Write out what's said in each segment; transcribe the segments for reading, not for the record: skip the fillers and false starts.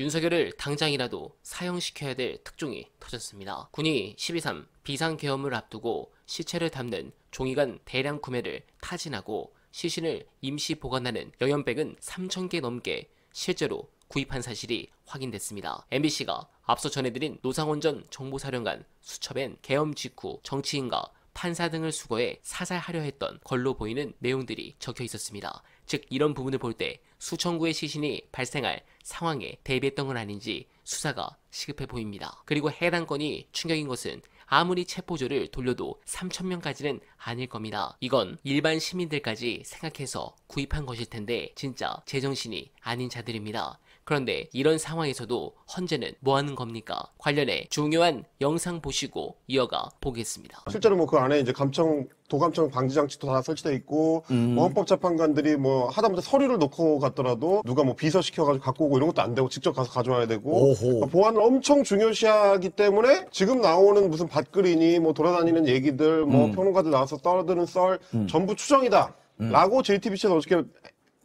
윤석열을 당장이라도 사형시켜야 될 특종이 터졌습니다. 군이 12.3 비상계엄을 앞두고 시체를 담는 종이관 대량 구매를 타진하고 시신을 임시 보관하는 영연백은 3,000개 넘게 실제로 구입한 사실이 확인됐습니다. MBC가 앞서 전해드린 노상원 전 정보사령관 수첩엔 계엄 직후 정치인과 판사 등을 수거해 사살하려 했던 걸로 보이는 내용들이 적혀 있었습니다. 즉 이런 부분을 볼 때 수천 구의 시신이 발생할 상황에 대비했던 건 아닌지 수사가 시급해 보입니다. 그리고 해당 건이 충격인 것은 아무리 체포조를 돌려도 3,000명까지는 아닐 겁니다. 이건 일반 시민들까지 생각해서 구입한 것일 텐데 진짜 제정신이 아닌 자들입니다. 그런데 이런 상황에서도 헌재는 뭐 하는 겁니까? 관련해 중요한 영상 보시고 이어가 보겠습니다. 실제로 뭐 그 안에 이제 도감청 방지 장치도 다 설치돼 있고 뭐 헌법재판관들이 뭐 하다못해 서류를 놓고 갔더라도 누가 뭐 비서시켜가지고 갖고 오고 이런 것도 안 되고 직접 가서 가져와야 되고 보안을 엄청 중요시하기 때문에 지금 나오는 무슨 밭그리니 뭐 돌아다니는 얘기들 뭐 평론가들 나와서 떠드는 썰 전부 추정이다 라고 JTBC에서 어저께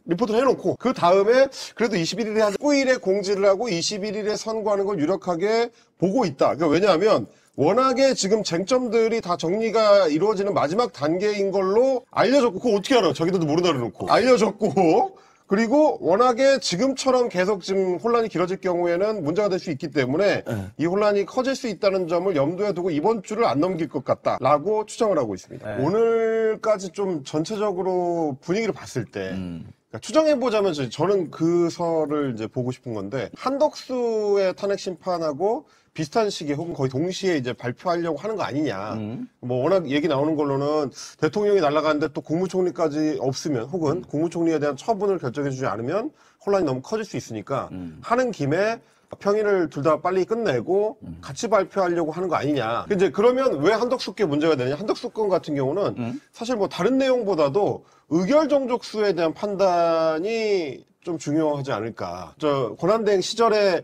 리포트를 해놓고 그 다음에 그래도 21일에 한 19일에 공지를 하고 21일에 선고하는 걸 유력하게 보고 있다. 그러니까 왜냐하면 워낙에 지금 쟁점들이 다 정리가 이루어지는 마지막 단계인 걸로 알려졌고 그거 어떻게 알아? 자기들도 모른다 그래놓고 알려졌고 그리고 워낙에 지금처럼 계속 지금 혼란이 길어질 경우에는 문제가 될 수 있기 때문에 이 혼란이 커질 수 있다는 점을 염두에 두고 이번 주를 안 넘길 것 같다라고 추정을 하고 있습니다. 오늘까지 좀 전체적으로 분위기를 봤을 때 그러니까 추정해보자면 저는 그 설을 이제 보고 싶은 건데 한덕수의 탄핵 심판하고 비슷한 시기에 혹은 거의 동시에 이제 발표하려고 하는 거 아니냐. 뭐 워낙 얘기 나오는 걸로는 대통령이 날아가는데 또 국무총리까지 없으면 혹은 국무총리에 대한 처분을 결정해주지 않으면 혼란이 너무 커질 수 있으니까 하는 김에 평일을 둘 다 빨리 끝내고 같이 발표하려고 하는 거 아니냐. 이제 그러면 왜 한덕수께 문제가 되느냐. 한덕수 건 같은 경우는 사실 뭐 다른 내용보다도 의결정족수에 대한 판단이 좀 중요하지 않을까. 권한대행 시절에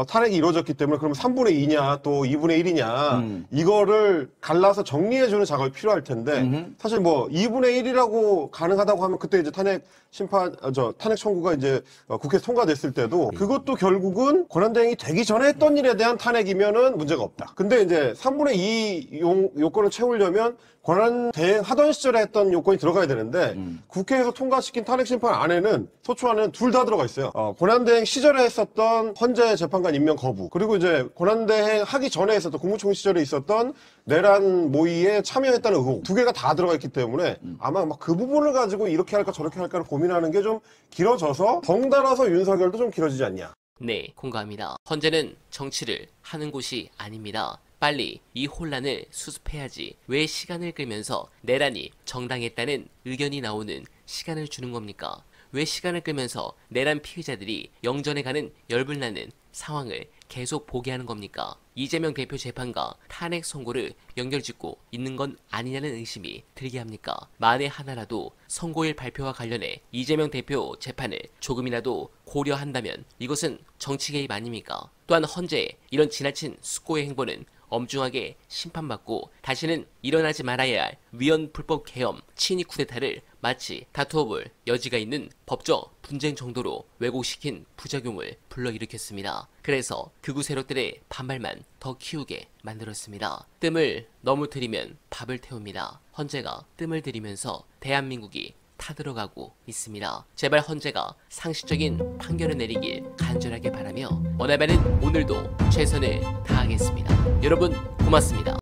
탄핵이 이루어졌기 때문에 그러면 3분의 2냐 또 2분의 1이냐 이거를 갈라서 정리해주는 작업이 필요할 텐데 사실 뭐 2분의 1이라고 가능하다고 하면 그때 이제 탄핵 청구가 이제 국회에서 통과됐을 때도 그것도 결국은 권한대행이 되기 전에 했던 일에 대한 탄핵이면은 문제가 없다. 근데 이제 3분의 2 요건을 채우려면 권한대행 하던 시절에 했던 요건이 들어가야 되는데 국회에서 통과시킨 탄핵 심판 안에는 소추안에는 둘 다 들어가 있어요. 권한대행 시절에 했었던 헌재 재판관 임명 거부 그리고 이제 권한대행 하기 전에 했었던 국무총리 시절에 있었던 내란 모의에 참여했다는 의혹 두 개가 다 들어가 있기 때문에 아마 막 그 부분을 가지고 이렇게 할까 저렇게 할까를 고민하는 게 좀 길어져서 덩달아서 윤석열도 좀 길어지지 않냐. 네, 공감합니다. 헌재는 정치를 하는 곳이 아닙니다. 빨리 이 혼란을 수습해야지 왜 시간을 끌면서 내란이 정당했다는 의견이 나오는 시간을 주는 겁니까? 왜 시간을 끌면서 내란 피의자들이 영전에 가는 열불나는 상황을 계속 보게 하는 겁니까? 이재명 대표 재판과 탄핵 선고를 연결짓고 있는 건 아니냐는 의심이 들게 합니까? 만에 하나라도 선고일 발표와 관련해 이재명 대표 재판을 조금이라도 고려한다면 이것은 정치 개입 아닙니까? 또한 헌재의 이런 지나친 숙고의 행보는 엄중하게 심판받고 다시는 일어나지 말아야 할 위헌 불법 계엄 친위 쿠데타를 마치 다투어볼 여지가 있는 법적 분쟁 정도로 왜곡시킨 부작용을 불러일으켰습니다. 그래서 극우 세력들의 반발만 더 키우게 만들었습니다. 뜸을 너무 들이면 밥을 태웁니다. 헌재가 뜸을 들이면서 대한민국이 타들어가고 있습니다. 제발 헌재가 상식적인 판결을 내리길 간절하게 바라며 원활바는 오늘도 최선을 다하겠습니다. 여러분 고맙습니다.